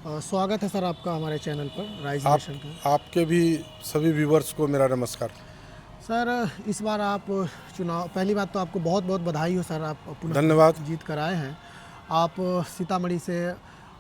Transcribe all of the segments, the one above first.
स्वागत है सर आपका हमारे चैनल पर राइज आप नेशन का। आपके भी सभी व्यूवर्स को मेरा नमस्कार। सर इस बार आप चुनाव, पहली बात तो आपको बहुत बहुत बधाई हो सर, आप धन्यवाद। पुनः जीत कर आए हैं। आप सीतामढ़ी से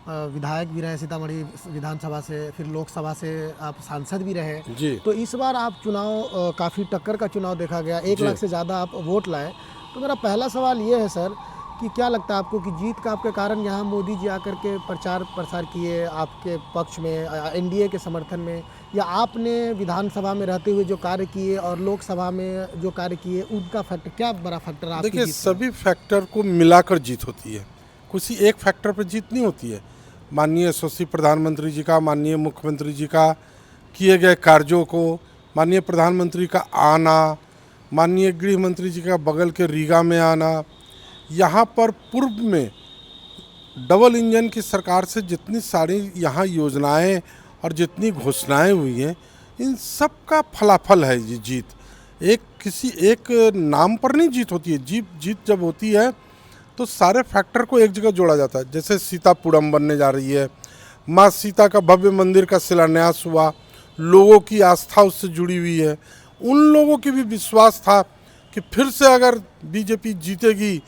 विधायक भी रहे, सीतामढ़ी विधानसभा से, फिर लोकसभा से आप सांसद भी रहे। जी तो इस बार आप चुनाव काफ़ी टक्कर का चुनाव देखा गया, 1 लाख से ज़्यादा आप वोट लाए। तो मेरा पहला सवाल ये है सर कि क्या लगता है आपको कि जीत का आपके कारण यहाँ मोदी जी आकर के प्रचार प्रसार किए आपके पक्ष में, एनडीए के समर्थन में, या आपने विधानसभा में रहते हुए जो कार्य किए और लोकसभा में जो कार्य किए, उनका फैक्टर क्या बड़ा फैक्टर आपकी देखिए, जीत सभी फैक्टर को मिलाकर जीत होती है, किसी एक फैक्टर पर जीत नहीं होती है। माननीय यशस्वी प्रधानमंत्री जी का, माननीय मुख्यमंत्री जी का किए गए कार्यों को, माननीय प्रधानमंत्री का आना, माननीय गृह मंत्री जी का बगल के रीगा में आना, यहाँ पर पूर्व में डबल इंजन की सरकार से जितनी सारी यहाँ योजनाएं और जितनी घोषणाएं हुई हैं, इन सब का फलाफल है ये जीत। किसी एक नाम पर नहीं जीत होती है। जीत जब होती है तो सारे फैक्टर को एक जगह जोड़ा जाता है। जैसे सीतापुरम बनने जा रही है, माँ सीता का भव्य मंदिर का शिलान्यास हुआ, लोगों की आस्था उससे जुड़ी हुई है। उन लोगों की भी विश्वास था कि फिर से अगर बीजेपी जीतेगी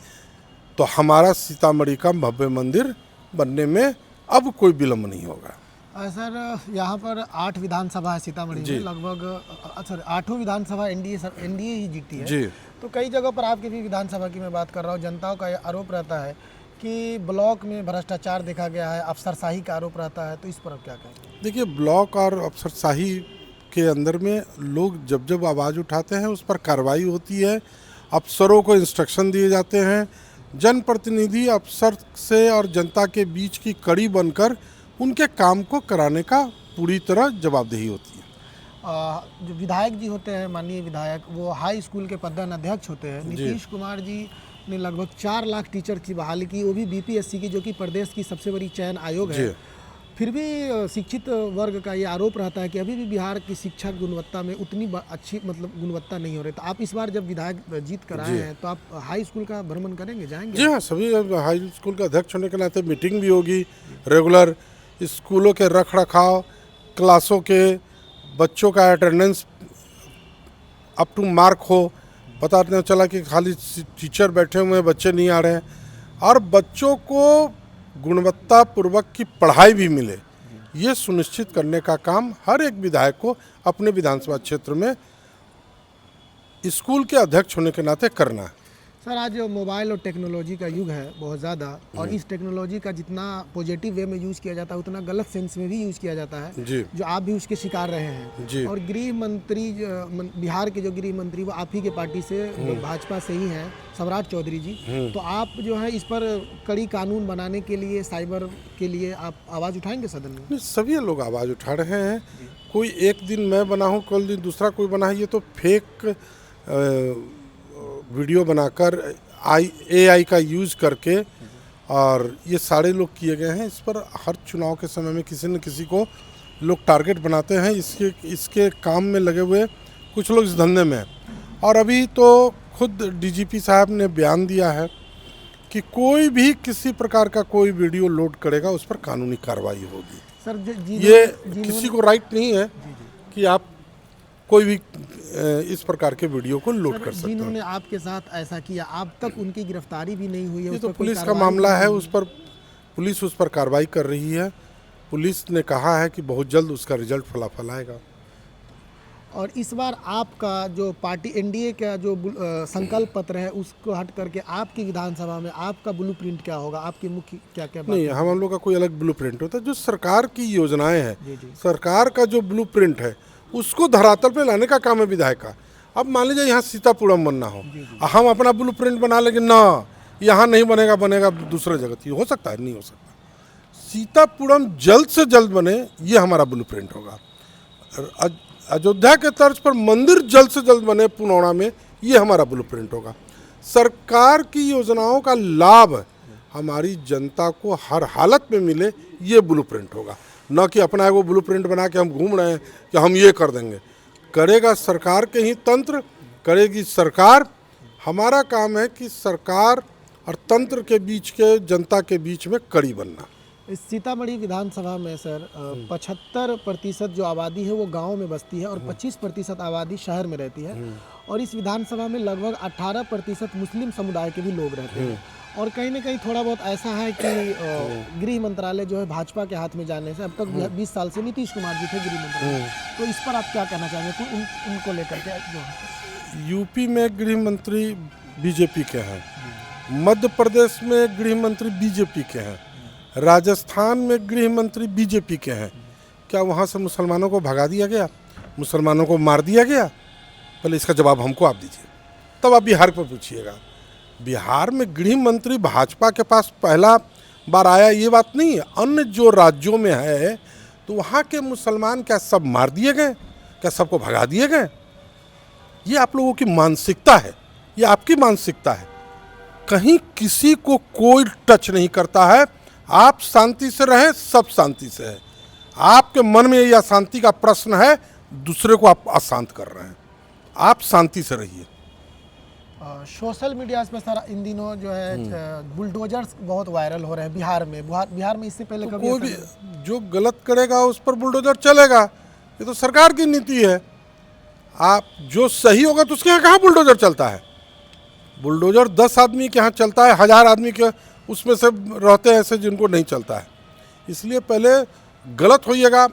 तो हमारा सीतामढ़ी का भव्य मंदिर बनने में अब कोई विलम्ब नहीं होगा। सर यहाँ पर 8 विधानसभा है सीतामढ़ी में, लगभग सर 8 विधानसभा एनडीए ही जीती है। जी तो कई जगहों पर आपकी भी विधानसभा की मैं बात कर रहा हूँ, जनताओं का आरोप रहता है कि ब्लॉक में भ्रष्टाचार देखा गया है, अफसरशाही का आरोप रहता है। तो इस पर आप क्या कहेंगे? देखिए, ब्लॉक और अफसरशाही के अंदर में लोग जब जब आवाज़ उठाते हैं उस पर कार्रवाई होती है, अफसरों को इंस्ट्रक्शन दिए जाते हैं। जनप्रतिनिधि अफसर से और जनता के बीच की कड़ी बनकर उनके काम को कराने का पूरी तरह जवाबदेही होती है। जो विधायक जी होते हैं, माननीय विधायक, वो हाई स्कूल के प्रधान अध्यक्ष होते हैं। नीतीश कुमार जी ने लगभग 4 लाख टीचर की बहाली की, वो भी बीपीएससी की, जो कि प्रदेश की सबसे बड़ी चयन आयोग है। फिर भी शिक्षित वर्ग का ये आरोप रहता है कि अभी भी बिहार की शिक्षा गुणवत्ता में उतनी अच्छी गुणवत्ता नहीं हो रही। तो आप इस बार जब विधायक जीत कर आए हैं तो आप हाई स्कूल का भ्रमण करेंगे, जाएंगे? जी हाँ, सभी हाई स्कूल का अध्यक्ष होने के नाते मीटिंग भी होगी रेगुलर। स्कूलों के रख रखाव, क्लासों के बच्चों का अटेंडेंस अप टू मार्क हो, पता नहीं चला कि खाली टीचर बैठे हुए हैं, बच्चे नहीं आ रहे हैं, और बच्चों को गुणवत्तापूर्वक की पढ़ाई भी मिले, ये सुनिश्चित करने का काम हर एक विधायक को अपने विधानसभा क्षेत्र में स्कूल के अध्यक्ष होने के नाते करना है। सर आज मोबाइल और टेक्नोलॉजी का युग है बहुत ज़्यादा, और इस टेक्नोलॉजी का जितना पॉजिटिव वे में यूज़ किया जाता है उतना गलत सेंस में भी यूज़ किया जाता है, जी जो आप भी उसके शिकार रहे हैं। जी और गृह मंत्री, बिहार के जो गृह मंत्री, वो आप ही के पार्टी से, भाजपा से ही हैं, सम्राट चौधरी जी। तो आप जो है इस पर कड़ी कानून बनाने के लिए, साइबर के लिए आप आवाज़ उठाएंगे सदन में? सभी लोग आवाज़ उठा रहे हैं। कोई एक दिन मैं बना हूँ, कल दिन दूसरा कोई बना है, ये तो फेक वीडियो बनाकर AI का यूज़ करके, और ये सारे लोग किए गए हैं। इस पर हर चुनाव के समय में किसी न किसी को लोग टारगेट बनाते हैं। इसके काम में लगे हुए कुछ लोग इस धंधे में हैं। और अभी तो खुद DGP साहब ने बयान दिया है कि कोई भी किसी प्रकार का कोई वीडियो लोड करेगा उस पर कानूनी कार्रवाई होगी। सर ये किसी को राइट नहीं है कि आप कोई भी इस प्रकार के वीडियो को लोड कर सकते हैं। जिन्होंने आपके साथ ऐसा किया, अब तक उनकी गिरफ्तारी भी नहीं हुई है? ये तो पुलिस का मामला है, उस पर पुलिस उस पर कार्रवाई कर रही है। पुलिस ने कहा है कि बहुत जल्द उसका रिजल्ट फलाफल आएगा। और इस बार आपका जो पार्टी एनडीए का जो संकल्प पत्र है, उसको हट करके आपकी विधानसभा में आपका ब्लूप्रिंट क्या होगा? आपकी मुख्य क्या क्या नहीं, हम लोग का कोई अलग ब्लूप्रिंट होता है। जो सरकार की योजनाएं हैं, सरकार का जो ब्लूप्रिंट है, उसको धरातल पे लाने का काम है विधायक का। अब मान लीजिए यहाँ सीतापुरम बनना हो, हम अपना ब्लूप्रिंट बना लेंगे, ना यहाँ नहीं बनेगा, बनेगा दूसरा जगह, हो सकता है? नहीं हो सकता। सीतापुरम जल्द से जल्द बने, ये हमारा ब्लूप्रिंट होगा। अयोध्या के तर्ज पर मंदिर जल्द से जल्द बने पुनौड़ा में, ये हमारा ब्लूप्रिंट होगा। सरकार की योजनाओं का लाभ हमारी जनता को हर हालत में मिले, ये ब्लूप्रिंट होगा। न कि अपना वो ब्लूप्रिंट बना के हम घूम रहे हैं कि हम ये कर देंगे। करेगा सरकार के ही तंत्र, करेगी सरकार। हमारा काम है कि सरकार और तंत्र के बीच के, जनता के बीच में कड़ी बनना। इस सीतामढ़ी विधानसभा में सर 75% जो आबादी है वो गांव में बसती है और 25% आबादी शहर में रहती है और इस विधानसभा में लगभग 18% मुस्लिम समुदाय के भी लोग रहते हैं और कहीं ना कहीं थोड़ा बहुत ऐसा है कि गृह मंत्रालय जो है भाजपा के हाथ में जाने से अब तक 20 साल से नीतीश कुमार जी थे गृह मंत्री, तो इस पर आप क्या कहना चाहेंगे उनको लेकर के जो है? यूपी में गृह मंत्री बीजेपी के हैं, मध्य प्रदेश में गृह मंत्री बीजेपी के हैं, राजस्थान में गृह मंत्री बीजेपी के हैं। क्या वहाँ से मुसलमानों को भगा दिया गया, मुसलमानों को मार दिया गया? पहले इसका जवाब हमको आप दीजिए, तब आप बिहार पर पूछिएगा। बिहार में गृह मंत्री भाजपा के पास पहला बार आया, ये बात नहीं है। अन्य जो राज्यों में है तो वहाँ के मुसलमान क्या सब मार दिए गए, क्या सबको भगा दिए गए? ये आप लोगों की मानसिकता है, ये आपकी मानसिकता है। कहीं किसी को कोई टच नहीं करता है। आप शांति से रहें, सब शांति से है। आपके मन में यह अशांति का प्रश्न है, दूसरे को आप अशांत कर रहे हैं। आप शांति से रहिए। सोशल मीडिया पे सर इन दिनों जो है बुलडोजर्स बहुत वायरल हो रहे हैं बिहार में इससे पहले कभी कोई भी जो गलत करेगा उस पर बुलडोजर चलेगा, ये तो सरकार की नीति है। आप जो सही होगा तो उसके यहाँ कहाँ बुलडोजर चलता है? बुलडोजर 10 आदमी के यहाँ चलता है, 1000 आदमी के उसमें से रहते हैं ऐसे जिनको नहीं चलता है। इसलिए पहले गलत होइएगा।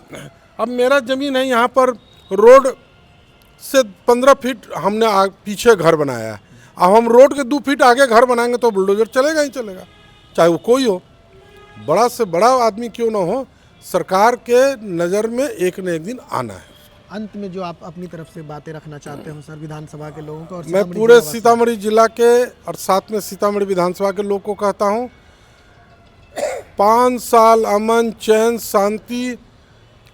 अब मेरा ज़मीन है, यहाँ पर रोड से 15 फीट हमने पीछे घर बनाया है। अब हम रोड के 2 फीट आगे घर बनाएंगे तो बुलडोजर चलेगा ही चलेगा, चाहे वो कोई हो, बड़ा से बड़ा आदमी क्यों ना हो। सरकार के नज़र में एक न एक दिन आना है। अंत में जो आप अपनी तरफ से बातें रखना चाहते हो सर विधानसभा के लोगों को? और मैं पूरे सीतामढ़ी जिला के और साथ में सीतामढ़ी विधानसभा के लोग को कहता हूँ, 5 साल अमन, चैन, शांति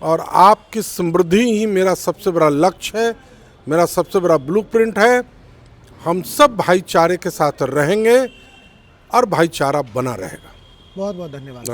और आपकी समृद्धि ही मेरा सबसे बड़ा लक्ष्य है, मेरा सबसे बड़ा ब्लूप्रिंट है। हम सब भाईचारे के साथ रहेंगे और भाईचारा बना रहेगा। बहुत बहुत धन्यवाद।